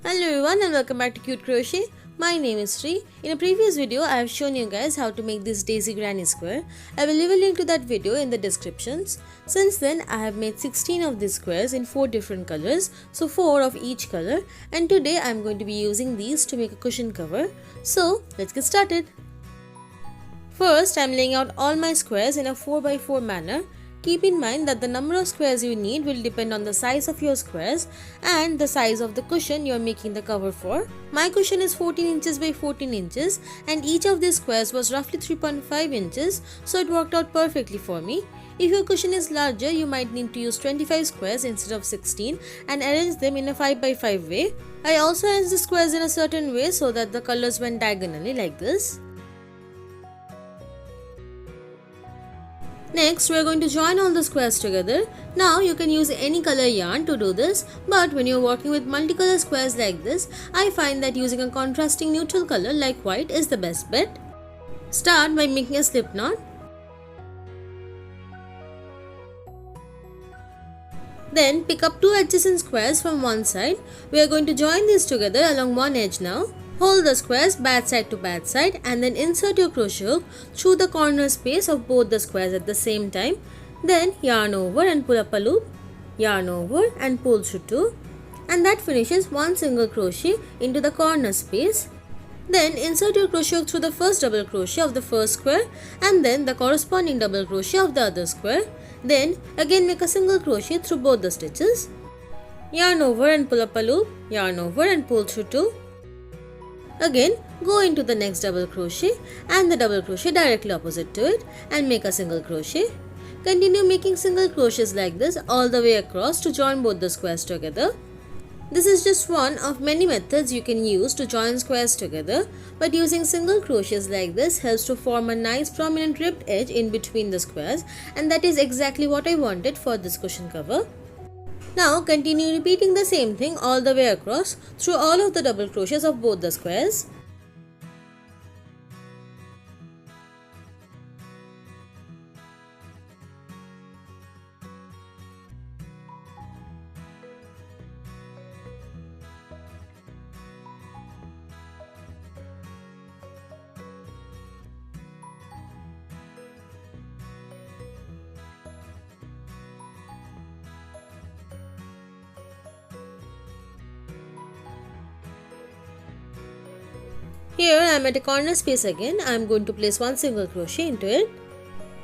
Hello everyone and welcome back to Cute Crochet. My name is Sri. In a previous video, I have shown you guys how to make this daisy granny square. I will leave a link to that video in the descriptions. Since then, I have made 16 of these squares in 4 different colors, so 4 of each color, and today I am going to be using these to make a cushion cover. So, let's get started. First, I am laying out all my squares in a 4x4 manner. Keep in mind that the number of squares you need will depend on the size of your squares and the size of the cushion you are making the cover for. My cushion is 14 inches by 14 inches and each of these squares was roughly 3.5 inches, so it worked out perfectly for me. If your cushion is larger, you might need to use 25 squares instead of 16 and arrange them in a 5x5 way. I also arranged the squares in a certain way so that the colors went diagonally like this. Next, we are going to join all the squares together. Now, you can use any color yarn to do this, but when you are working with multicolor squares like this, I find that using a contrasting neutral color like white is the best bet. Start by making a slip knot. Then, pick up 2 adjacent squares from one side. We are going to join these together along one edge now. Hold the squares bad side to bad side and then insert your crochet hook through the corner space of both the squares at the same time. Then yarn over and pull up a loop, yarn over and pull through 2, and that finishes one single crochet into the corner space. Then insert your crochet hook through the first double crochet of the first square and then the corresponding double crochet of the other square. Then again make a single crochet through both the stitches. Yarn over and pull up a loop, yarn over and pull through 2. Again, go into the next double crochet and the double crochet directly opposite to it and make a single crochet. Continue making single crochets like this all the way across to join both the squares together. This is just one of many methods you can use to join squares together, but using single crochets like this helps to form a nice prominent ribbed edge in between the squares, and that is exactly what I wanted for this cushion cover. Now continue repeating the same thing all the way across through all of the double crochets of both the squares. Here I am at a corner space again. I am going to place one single crochet into it.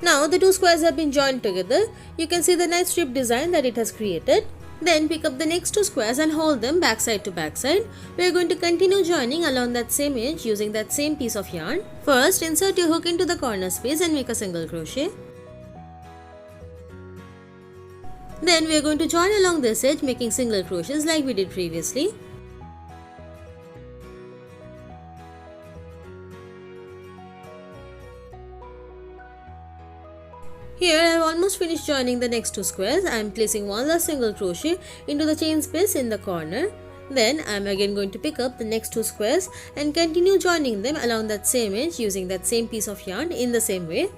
Now the two squares have been joined together. You can see the nice strip design that it has created. Then pick up the next two squares and hold them backside to backside. We are going to continue joining along that same edge using that same piece of yarn. First, insert your hook into the corner space and make a single crochet. Then we are going to join along this edge making single crochets like we did previously. Here I have almost finished joining the next two squares. I am placing one last single crochet into the chain space in the corner. Then I am again going to pick up the next two squares and continue joining them along that same edge using that same piece of yarn in the same way.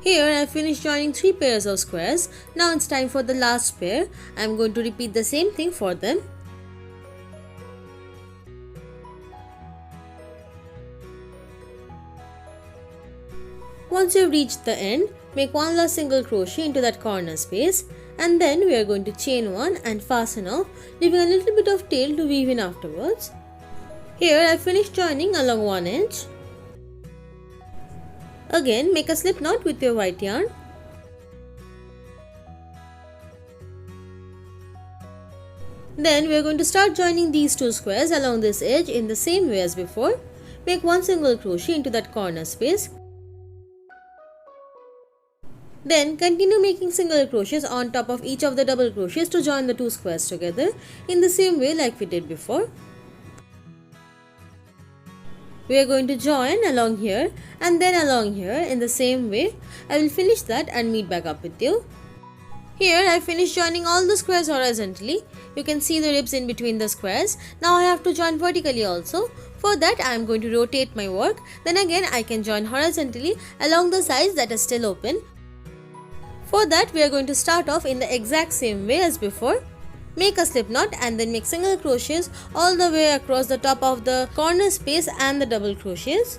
Here I have finished joining 3 pairs of squares. Now it's time for the last pair. I am going to repeat the same thing for them. Once you have reached the end, make one last single crochet into that corner space and then we are going to chain one and fasten off, leaving a little bit of tail to weave in afterwards. Here I have finished joining along one edge. Again, make a slip knot with your white yarn. Then we are going to start joining these two squares along this edge in the same way as before. Make one single crochet into that corner space. Then continue making single crochets on top of each of the double crochets to join the two squares together in the same way like we did before. We are going to join along here and then along here in the same way. I will finish that and meet back up with you. Here I finished joining all the squares horizontally. You can see the ribs in between the squares. Now I have to join vertically also. For that I am going to rotate my work. Then again I can join horizontally along the sides that are still open. For that we are going to start off in the exact same way as before. Make a slip knot and then make single crochets all the way across the top of the corner space and the double crochets.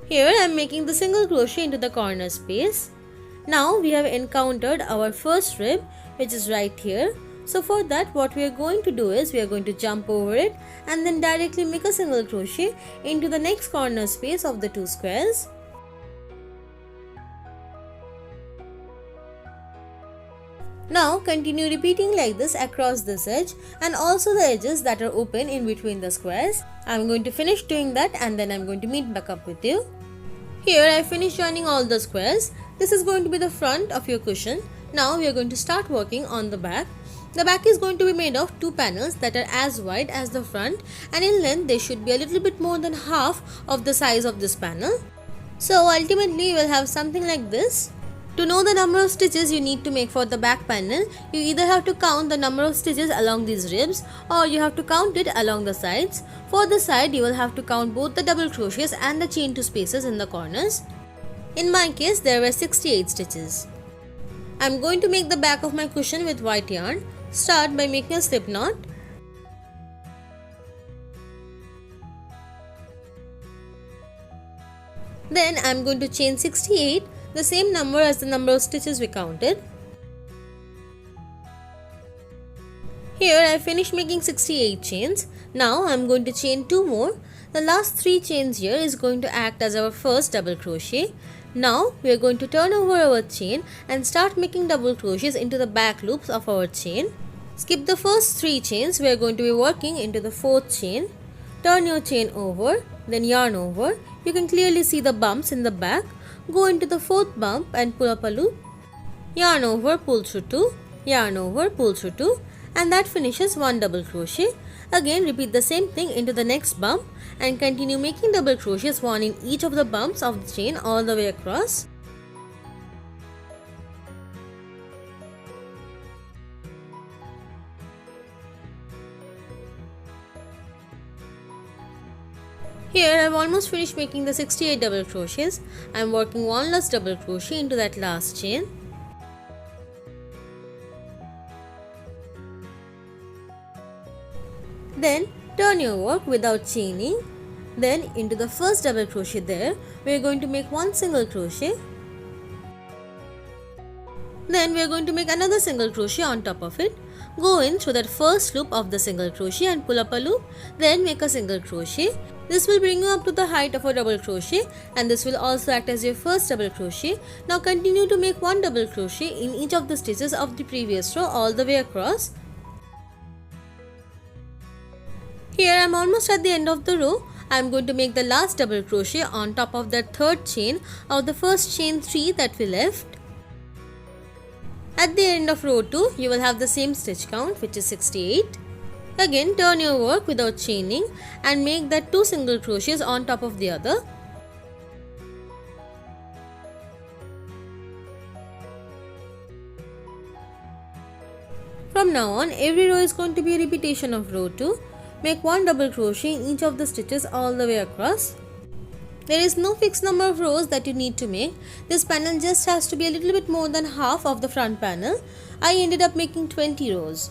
Here I am making the single crochet into the corner space. Now we have encountered our first rib, which is right here. So for that what we are going to do is we are going to jump over it and then directly make a single crochet into the next corner space of the two squares. Now continue repeating like this across this edge and also the edges that are open in between the squares. I am going to finish doing that and then I am going to meet back up with you. Here I finished joining all the squares. This is going to be the front of your cushion. Now we are going to start working on the back. The back is going to be made of two panels that are as wide as the front, and in length they should be a little bit more than half of the size of this panel. So ultimately you will have something like this. To know the number of stitches you need to make for the back panel, you either have to count the number of stitches along these ribs or you have to count it along the sides. For the side you will have to count both the double crochets and the chain 2 spaces in the corners. In my case there were 68 stitches. I am going to make the back of my cushion with white yarn. Start by making a slip knot. Then I am going to chain 68, the same number as the number of stitches we counted. Here I finished making 68 chains. Now I am going to chain 2 more. The last 3 chains here is going to act as our first double crochet. Now we are going to turn over our chain and start making double crochets into the back loops of our chain. Skip the first 3 chains. We are going to be working into the 4th chain. Turn your chain over, then yarn over. You can clearly see the bumps in the back. Go into the 4th bump and pull up a loop. Yarn over, pull through 2, yarn over, pull through 2, and that finishes 1 double crochet. Again repeat the same thing into the next bump and continue making double crochets, 1 in each of the bumps of the chain all the way across. Here I have almost finished making the 68 double crochets. I am working 1 last double crochet into that last chain. Then turn your work without chaining. Then into the first double crochet there, we are going to make 1 single crochet. Then we are going to make another single crochet on top of it. Go in through that first loop of the single crochet and pull up a loop. Then make a single crochet. This will bring you up to the height of a double crochet and this will also act as your first double crochet. Now continue to make 1 double crochet in each of the stitches of the previous row all the way across. Here I am almost at the end of the row. I am going to make the last double crochet on top of that 3rd chain of the first chain 3 that we left. At the end of row 2, you will have the same stitch count, which is 68. Again turn your work without chaining and make that 2 single crochets on top of the other. From now on, every row is going to be a repetition of row 2. Make 1 double crochet in each of the stitches all the way across. There is no fixed number of rows that you need to make. This panel just has to be a little bit more than half of the front panel. I ended up making 20 rows.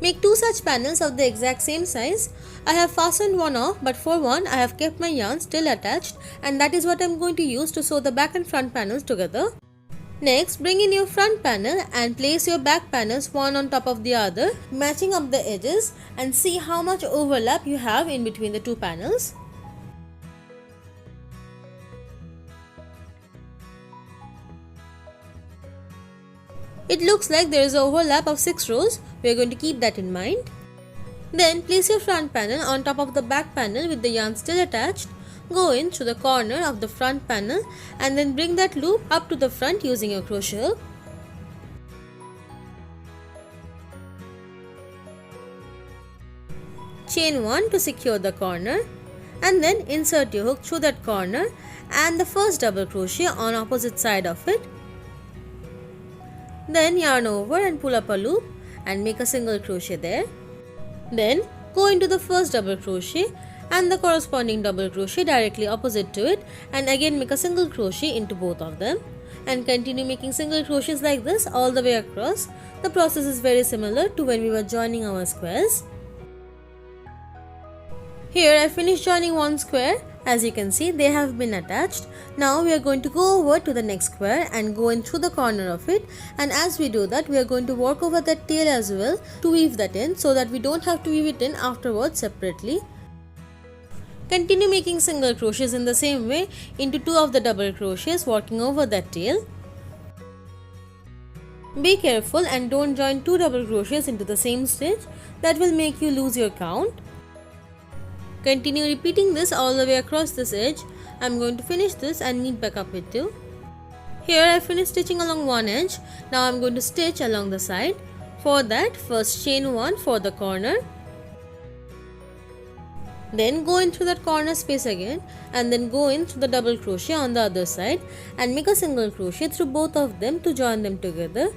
Make 2 such panels of the exact same size. I have fastened one off, but for one I have kept my yarn still attached, and that is what I am going to use to sew the back and front panels together. Next, bring in your front panel and place your back panels one on top of the other, matching up the edges, and see how much overlap you have in between the 2 panels. It looks like there is an overlap of 6 rows. We are going to keep that in mind. Then place your front panel on top of the back panel with the yarn still attached. Go in through the corner of the front panel and then bring that loop up to the front using your crochet hook. chain 1 to secure the corner, and then insert your hook through that corner and the first double crochet on opposite side of it. Then yarn over and pull up a loop and make a single crochet there. Then go into the first double crochet and the corresponding double crochet directly opposite to it, and again make a single crochet into both of them, and continue making single crochets like this all the way across. The process is very similar to when we were joining our squares. Here I finished joining one square. As you can see, they have been attached. Now we are going to go over to the next square and go in through the corner of it, and as we do that, we are going to work over that tail as well to weave that in, so that we don't have to weave it in afterwards separately. Continue making single crochets in the same way into 2 of the double crochets, working over that tail. Be careful and don't join 2 double crochets into the same stitch. That will make you lose your count. Continue repeating this all the way across this edge. I am going to finish this and meet back up with you. Here I finished stitching along one edge. Now I am going to stitch along the side. For that, first chain 1 for the corner. Then go in through that corner space again, and then go in through the double crochet on the other side and make a single crochet through both of them to join them together.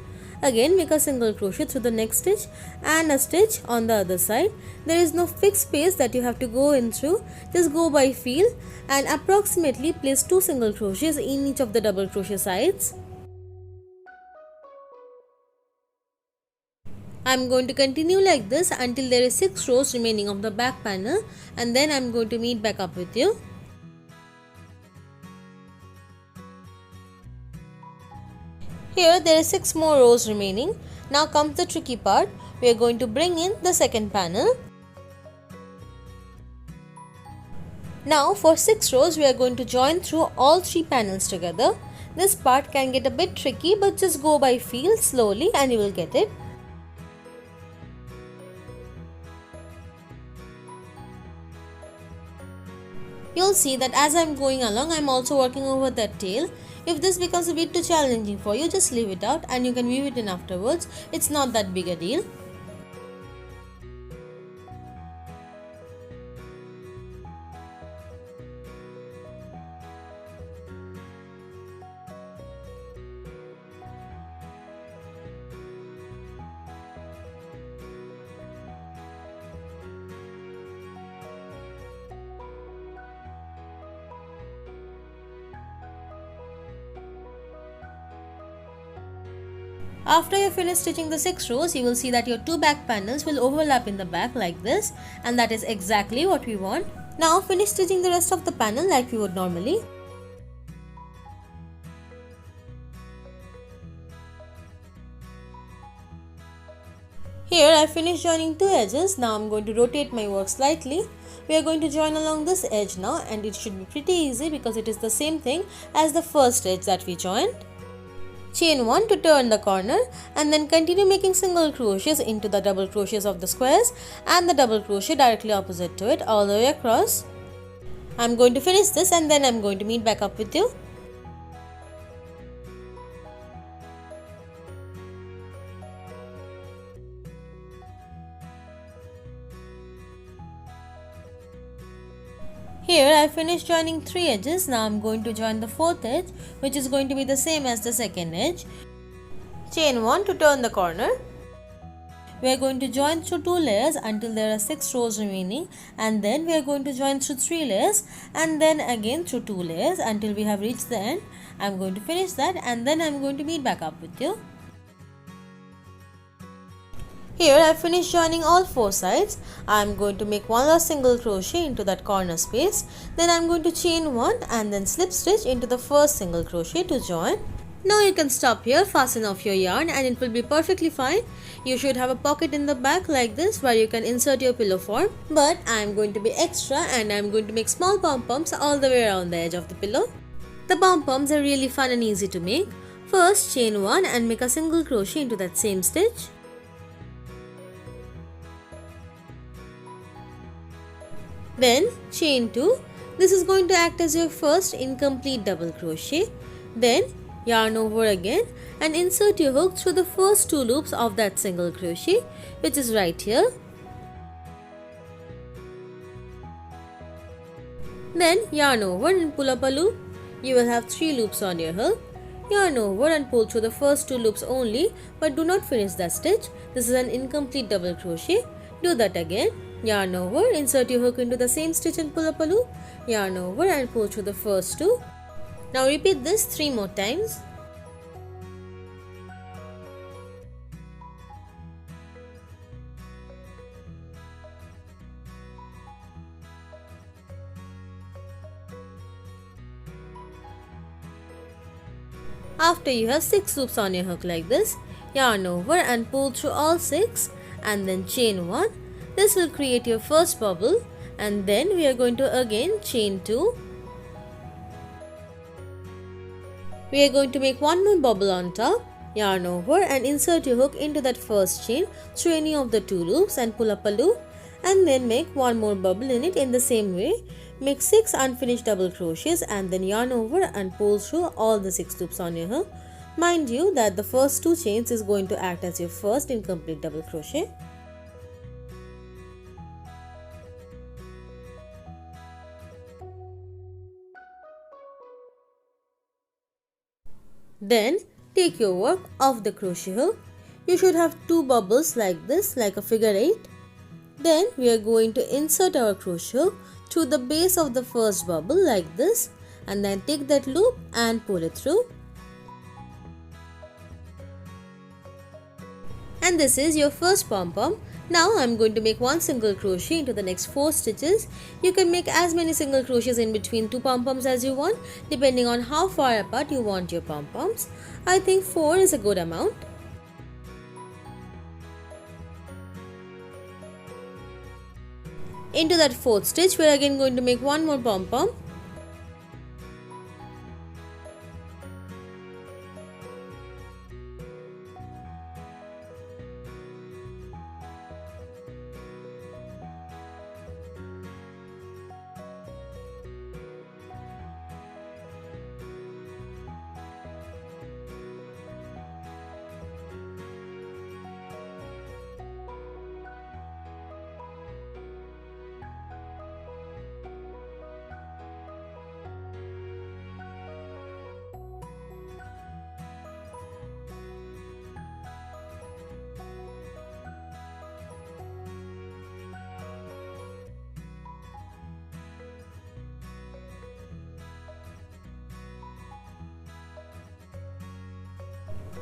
Again make a single crochet through the next stitch and a stitch on the other side. There is no fixed space that you have to go in through, just go by feel, and approximately place 2 single crochets in each of the double crochet sides. I am going to continue like this until there is 6 rows remaining of the back panel, and then I am going to meet back up with you. Here there is 6 more rows remaining. Now comes the tricky part. We are going to bring in the second panel. Now for 6 rows we are going to join through all 3 panels together. This part can get a bit tricky, but just go by feel slowly and you will get it. You'll see that as I am going along, I am also working over that tail. If this becomes a bit too challenging for you, just leave it out and you can weave it in afterwards. It's not that big a deal. After you finish stitching the 6 rows, you will see that your 2 back panels will overlap in the back like this, and that is exactly what we want. Now finish stitching the rest of the panel like we would normally. Here I finished joining 2 edges. Now I am going to rotate my work slightly. We are going to join along this edge now, and it should be pretty easy because it is the same thing as the first edge that we joined. Chain 1 to turn the corner, and then continue making single crochets into the double crochets of the squares and the double crochet directly opposite to it all the way across. I am going to finish this and then I am going to meet back up with you. Here I finished joining 3 edges. Now I am going to join the 4th edge, which is going to be the same as the 2nd edge. Chain 1 to turn the corner. We are going to join through 2 layers until there are 6 rows remaining, and then we are going to join through 3 layers and then again through 2 layers until we have reached the end. I am going to finish that and then I am going to meet back up with you. Here I have finished joining all 4 sides. I am going to make one last single crochet into that corner space. Then I am going to chain 1 and then slip stitch into the first single crochet to join. Now you can stop here, fasten off your yarn, and it will be perfectly fine. You should have a pocket in the back like this where you can insert your pillow form. But I am going to be extra and I am going to make small pom-poms all the way around the edge of the pillow. The pom-poms are really fun and easy to make. First chain 1 and make a single crochet into that same stitch. Then chain 2. This is going to act as your first incomplete double crochet. Then yarn over again and insert your hook through the first 2 loops of that single crochet, which is right here. Then yarn over and pull up a loop. You will have 3 loops on your hook. Yarn over and pull through the first 2 loops only, but do not finish the stitch. This is an incomplete double crochet. Do that again. Yarn over, insert your hook into the same stitch and pull up a loop. Yarn over and pull through the first 2. Now repeat this 3 more times. After you have 6 loops on your hook like this, yarn over and pull through all 6 and then chain 1. This will create your first bubble, and then we are going to again chain 2. We are going to make one more bubble on top, yarn over and insert your hook into that first chain through any of the 2 loops and pull up a loop, and then make one more bubble in it in the same way. Make 6 unfinished double crochets and then yarn over and pull through all the 6 loops on your hook. Mind you that the first 2 chains is going to act as your first incomplete double crochet. Then take your work off the crochet hook. You should have 2 bubbles like this, like a figure 8. Then we are going to insert our crochet hook through the base of the first bubble like this, and then take that loop and pull it through. And this is your first pom-pom. Now I am going to make one single crochet into the next 4 stitches. You can make as many single crochets in between 2 pom-poms as you want, depending on how far apart you want your pom-poms. I think 4 is a good amount. Into that 4th stitch, we are again going to make one more pom-pom.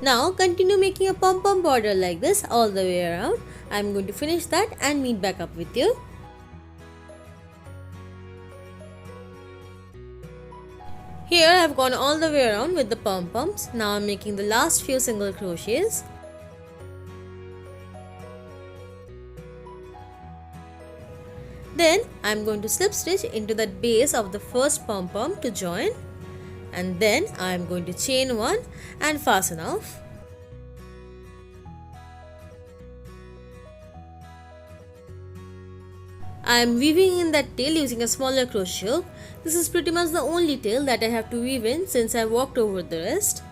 Now continue making a pom-pom border like this all the way around. I am going to finish that and meet back up with you. Here I have gone all the way around with the pom-poms. Now I am making the last few single crochets. Then I am going to slip stitch into the base of the first pom-pom to join. And then I am going to chain 1 and fasten off. I am weaving in that tail using a smaller crochet hook. This is pretty much the only tail that I have to weave in since I walked over the rest.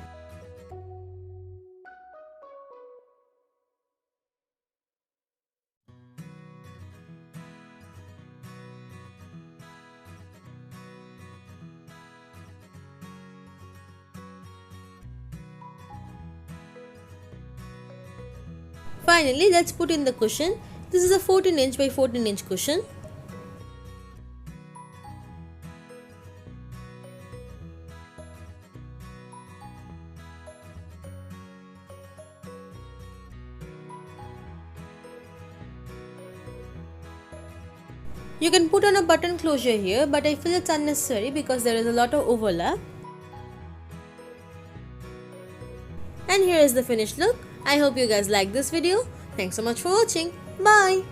Finally, let's put in the cushion. This is a 14 inch by 14 inch cushion. You can put on a button closure here, but I feel it's unnecessary because there is a lot of overlap. And here is the finished look. I hope you guys like this video. Thanks so much for watching. Bye!